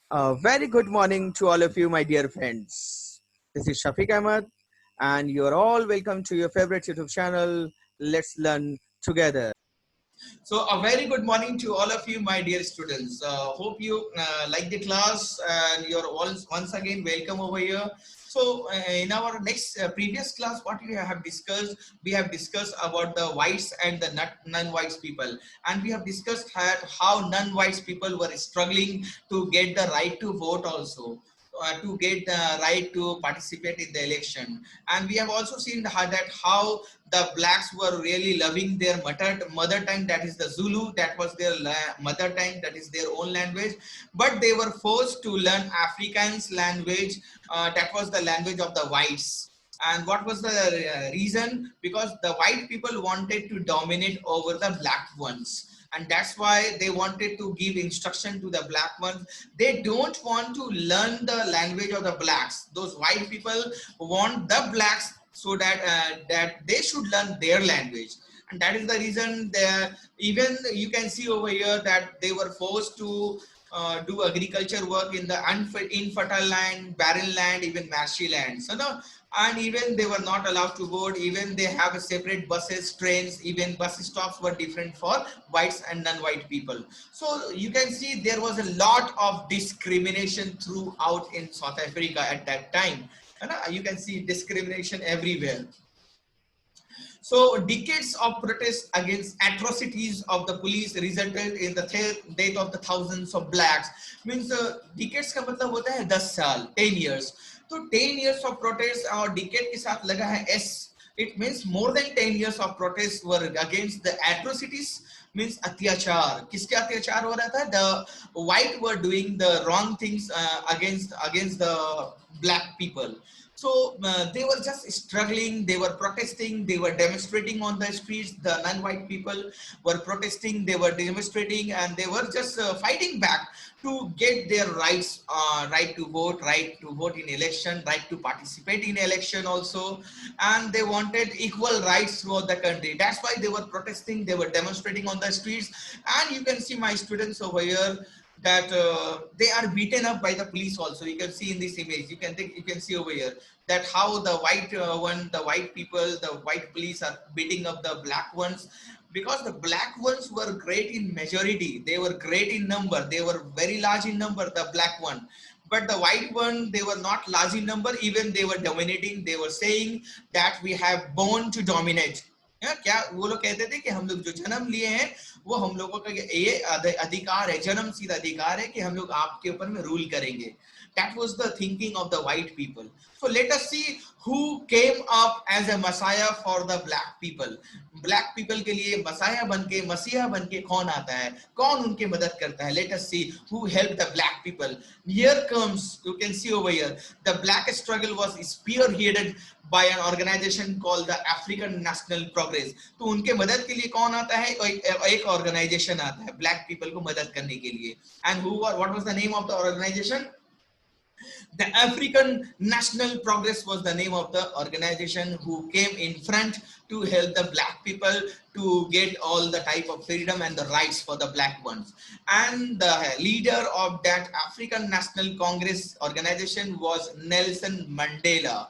A very good morning to all of you, my dear friends. This is Shafiq Ahmed, and you're all welcome to your favorite YouTube channel. Let's learn together. So a very good morning to all of you, my dear students. Hope you like the class and you're all once again welcome over here. So in our next previous class, what we have discussed about the whites and the non-whites people, and we have discussed how non-whites people were struggling to get the right to vote also. To get the right to participate in the election, and we have also seen how the blacks were really loving their mother tongue, that is the Zulu. That was their mother tongue, that is their own language, but they were forced to learn Afrikaans language. That was the language of the whites. And what was the reason? Because the white people wanted to dominate over the black ones, and that's why they wanted to give instruction to the black ones. They don't want to learn the language of the blacks. Those white people want the blacks so that they should learn their language, and that is the reason they even you can see over here that they were forced to do agriculture work in the infertile land, barren land, even marshy land. So no, and even they were not allowed to vote. Even they have a separate buses, trains, even bus stops were different for whites and non-white people. So you can see there was a lot of discrimination throughout in South Africa at that time. And you can see discrimination everywhere. So decades of protests against atrocities of the police resulted in the death of the thousands of blacks. Means decades का मतलब होता है 10 साल, 10 years. तो 10 years of protests और decade के साथ लगा है S. It means more than 10 years of protests were against the atrocities. Means अत्याचार. किसके अत्याचार हो रहा था? The white were doing the wrong things against the black people. So they were just struggling, they were protesting, they were demonstrating on the streets. The non-white people were protesting, they were demonstrating, and they were just fighting back to get their rights, right to vote in election, right to participate in election also. And they wanted equal rights throughout the country. That's why they were protesting, they were demonstrating on the streets. And you can see my students over here that they are beaten up by the police also. You can see in this image, you can see over here that how the white people, the white police are beating up the black ones, because the black ones were great in majority, they were great in number, they were very large in number, the black one. But the white one, they were not large in number, even they were dominating. They were saying that we have born to dominate. क्या वो लोग कहते थे कि हम लोग जो जन्म लिए हैं वो हम लोगों का ये अधिकार है, जन्म सिद्ध अधिकार है कि हम लोग आपके ऊपर में रूल करेंगे. That was the thinking of the white people. So let us see who came up as a messiah for the black people. Black people के लिए मसाया बनके, मसीहा बनके कौन आता है, कौन उनके मदद करता है? Let us see who helped the black people. Here comes, you can see over here, the black struggle was spearheaded by an organization called the African National Progress. तो उनके मदद के लिए कौन आता है? एक organization आता है black people को मदद करने के लिए. And what was the name of the organization? The African National Progress was the name of the organization who came in front to help the black people to get all the type of freedom and the rights for the black ones. And the leader of that African National Congress organization was Nelson Mandela,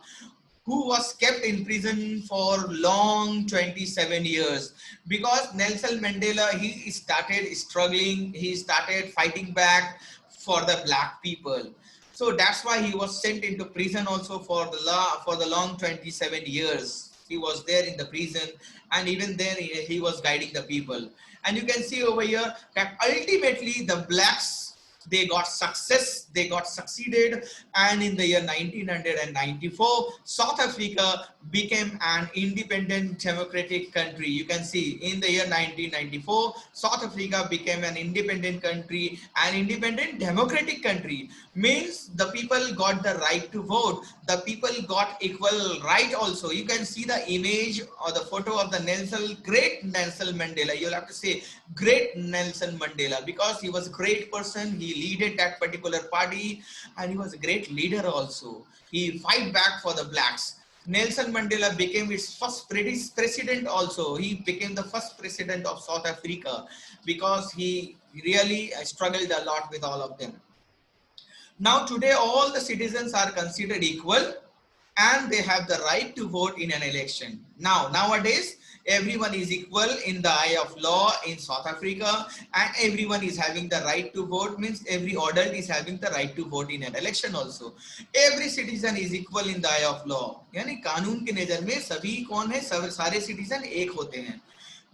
who was kept in prison for long 27 years. Because Nelson Mandela, he started struggling, he started fighting back for the black people. So that's why he was sent into prison also for the long 27 years. He was there in the prison, and even then he was guiding the people. And you can see over here that ultimately the blacks, they got succeeded, and in the year 1994 South Africa became an independent democratic country. You can see in the year 1994 South Africa became an independent country, an independent democratic country. Means the people got the right to vote, the people got equal right also. You can see the image or the photo of the great Nelson Mandela. You'll have to say great Nelson Mandela, because he was a great person. He leaded that particular party, and he was a great leader also. He fight back for the blacks. Nelson Mandela became its first president also. He became the first president of South Africa because he really struggled a lot with all of them. Now today all the citizens are considered equal and they have the right to vote in an election. Nowadays, everyone is equal in the eye of law in South Africa, and everyone is having the right to vote, means every adult is having the right to vote in an election also. Every citizen is equal in the eye of law. यानी कानून के नजर में सभी कौन है, सारे citizen एक होते हैं.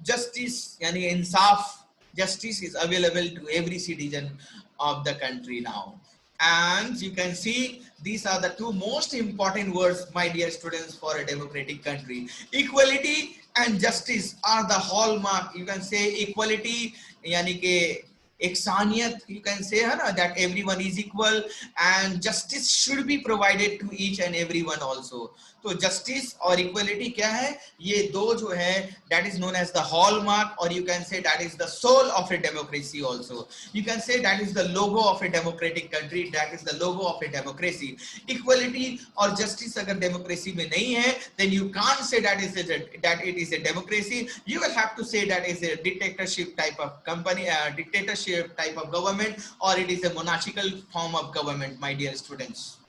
Justice यानी इंसाफ, justice is available to every citizen of the country now. And you can see these are the two most important words, my dear students, for a democratic country. Equality and justice are the hallmark. You can say equality यानी कि एकसानियत, you can say है ना, that everyone is equal, and justice should be provided to each and everyone also. तो justice और equality क्या है, ये दो जो है, that is known as the hallmark, or you can say that is the soul of a democracy also. You can say that is the logo of a democratic country, that is the logo of a democracy. Equality और justice अगर democracy में नहीं है, then you can't say that it is a democracy. You will have to say that is a dictatorship type of company, dictatorship type of government, or it is a monarchical form of government, my dear students.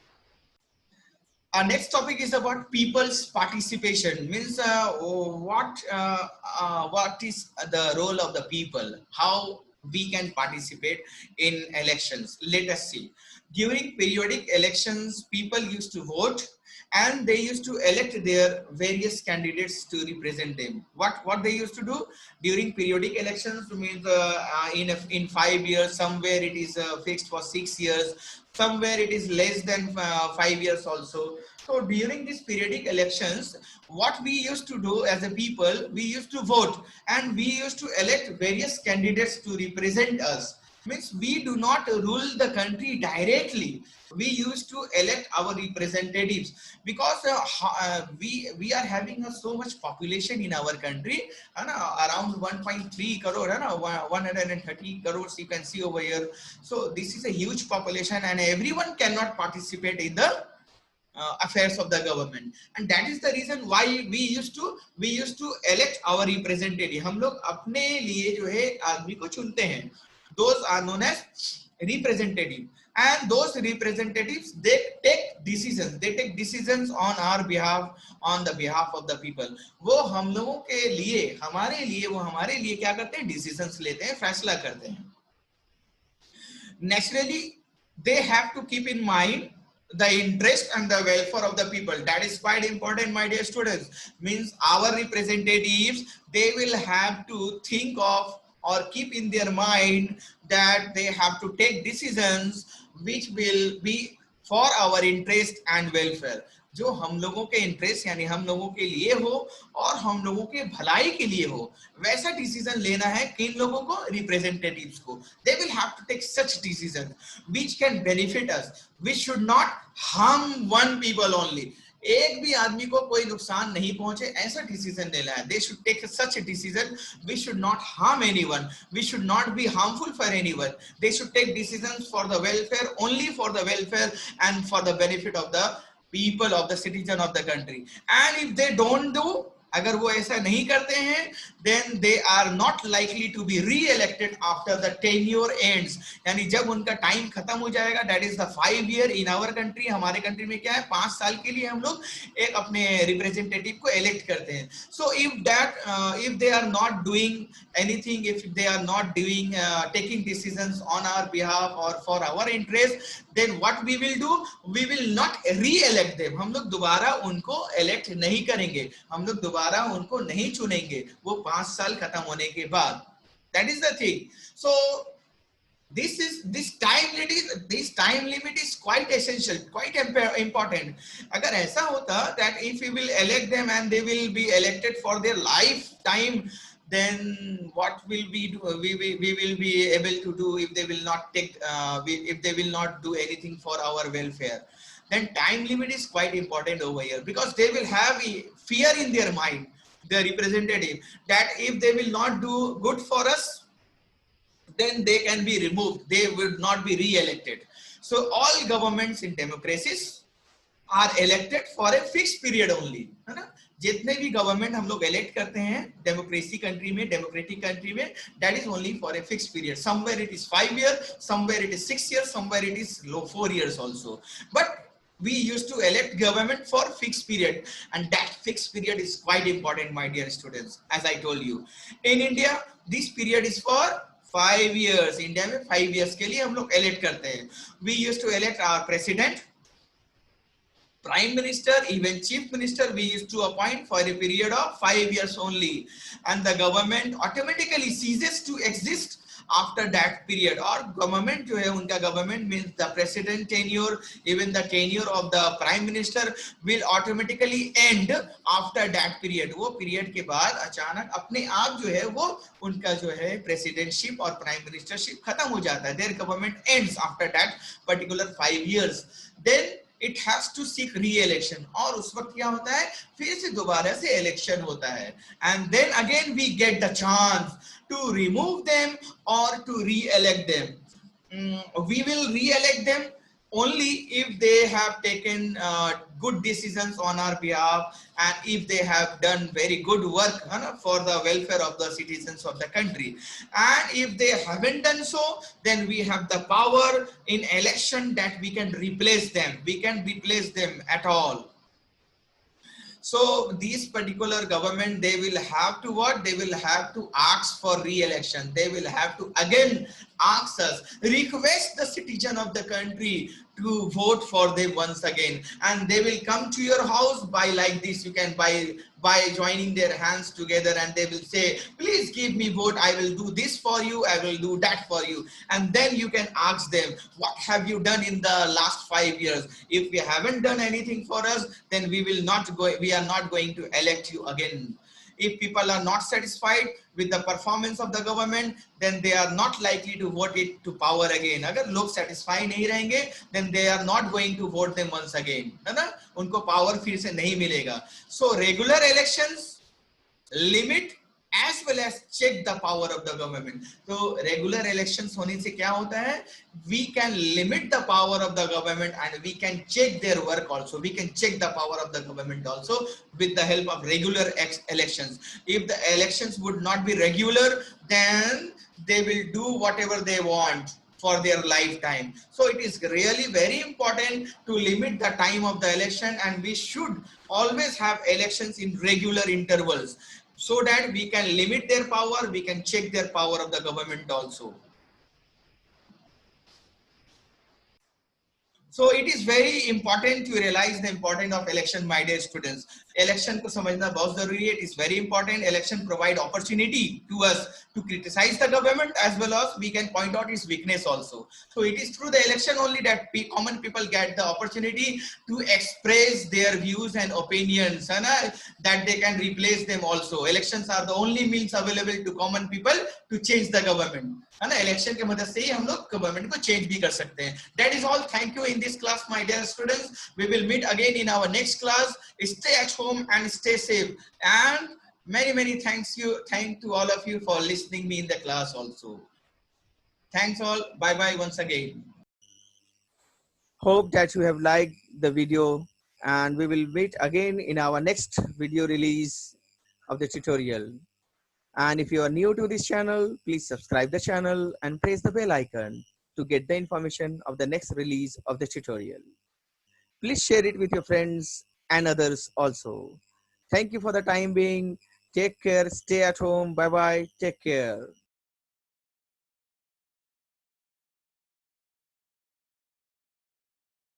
Our next topic is about people's participation. Means what is the role of the people? How we can participate in elections? Let us see. During periodic elections, people used to vote, and they used to elect their various candidates to represent them. What they used to do during periodic elections means in 5 years, somewhere it is fixed for 6 years, somewhere it is less than 5 years also. So during these periodic elections, what we used to do as a people, we used to vote, and we used to elect various candidates to represent us. Means we do not rule the country directly. We used to elect our representatives, because we are having so much population in our country, around 1.3 crore, 130 crores you can see over here. So this is a huge population, and everyone cannot participate in the affairs of the government, and that is the reason why we used to elect our representative. हम लोग अपने लिए जो है आदमी को चुनते हैं. Those are known as representative, and those representatives, they take decisions on our behalf, on the behalf of the people. वो हम लोगों के लिए, हमारे लिए, वो हमारे लिए क्या करते हैं, decisions लेते हैं, फैसला करते हैं. Naturally, they have to keep in mind the interest and the welfare of the people. That is quite important, my dear students. Means our representatives, they will have to think of or keep in their mind that they have to take decisions which will be for our interest and welfare. जो हम लोगों के interest यानी हम लोगों के लिए हो और हम लोगों के भलाई के लिए हो, वैसा डिसीजन लेना है किन लोगों को, रिप्रेजेंटेटिव्स को. They will have to take such decisions which can benefit us, which should not harm one people only. एक भी आदमी को कोई नुकसान नहीं पहुंचे, ऐसा डिसीजन लेना है. They should take such a decision which should not harm anyone, which should not be harmful for anyone. They should take decisions for the welfare, only for the welfare and for the benefit of the people, of the citizen of the country. And if they don't do, अगर वो ऐसा नहीं करते हैं, then they are not likely to be re-elected after the tenure ends. यानी जब उनका time खत्म हो जाएगा, that is the 5 year in our country. हमारे कंट्री में क्या है, 5 साल के लिए हम लोग एक अपने रिप्रेजेंटेटिव को इलेक्ट करते हैं. So if they are not doing anything, if they are not doing taking decisions on our behalf or for our interest, then what we will do, we will not re-elect them. हम लोग दोबारा उनको elect नहीं करेंगे, हम लोग दोबारा उनको नहीं चुनेंगे, वो 5 साल खत्म होने के बाद. That is the thing. So this time limit is quite essential, quite important. अगर ऐसा होता that if we will elect them and they will be elected for their lifetime, then what will we will be able to do if they will not take if they will not do anything for our welfare? Then time limit is quite important over here, because they will have fear in their mind, the representative, that if they will not do good for us, then they can be removed, they will not be re-elected. So all governments in democracies are elected for a fixed period only. जितने भी government हम लोग elect करते हैं democracy country में, democratic country में, that is only for a fix period. Somewhere it is 5 years, somewhere it is 6 years, somewhere it is 4 years also. But we used to elect government for fixed period, and that fixed period is quite important, my dear students. As I told you, in India this period is for 5 years. India में 5 years के लिए हम लोग elect करते हैं. We used to elect our president, prime minister, even chief minister. We used to appoint for a period of 5 years only, and the government automatically ceases to exist after that period. Or government जो है उनका government means the president tenure, even the tenure of the prime minister will automatically end after that period. वो period के बाद अचानक अपने आप जो है वो उनका जो है presidentship और prime ministership खत्म हो जाता है. Their government ends after that particular 5 years. Then it has to seek re-election. और उस वक्त क्या होता है, फिर से दोबारा से election होता है. And then again we get the chance to remove them or to re-elect them. We will re-elect them only if they have taken good decisions on our behalf, and if they have done very good work for the welfare of the citizens of the country. And if they haven't done so, then we have the power in election that we can replace them. We can replace them at all. So these particular government, they will have to what? They will have to ask for re-election. They will have to again ask us, request the citizen of the country to vote for them once again. And they will come to your house by like this. You can by joining their hands together, and they will say, please give me vote. I will do this for you. I will do that for you. And then you can ask them, what have you done in the last 5 years? If you haven't done anything for us, then we are not going to elect you again. If people are not satisfied with the performance of the government, then they are not likely to vote it to power again. अगर लोग satisfy नहीं रहेंगे, then they are not going to vote them once again, है ना? उनको power फिर से नहीं मिलेगा. So regular elections limit as well as check the power of the government. So regular elections होने से क्या होता है? We can limit the power of the government, and we can check their work also. We can check the power of the government also with the help of regular elections. If the elections would not be regular, then they will do whatever they want for their lifetime. So it is really very important to limit the time of the election, and we should always have elections in regular intervals, so that we can limit their power, we can check their power of the government also. So it is very important to realize the importance of election, my dear students. Election को समझना बहुत जरूरी है. It is very important. Election provide opportunity to us to criticize the government, as well as we can point out its weakness also. So it is through the election only that common people get the opportunity to express their views and opinions, and that they can replace them also. Elections are the only means available to common people to change the government. है ना, election के मदद से ही हम लोग government को change भी कर सकते हैं. That is all. Thank you in this class, my dear students. We will meet again in our next class. Stay at home and stay safe, and many thank to all of you for listening me in the class also. Thanks all. Bye bye once again. Hope that you have liked the video, and we will meet again in our next video release of the tutorial. And if you are new to this channel, please subscribe the channel and press the bell icon to get the information of the next release of the tutorial. Please share it with your friends and others also. Thank you for the time being. Take care. Stay at home. Bye bye. Take care.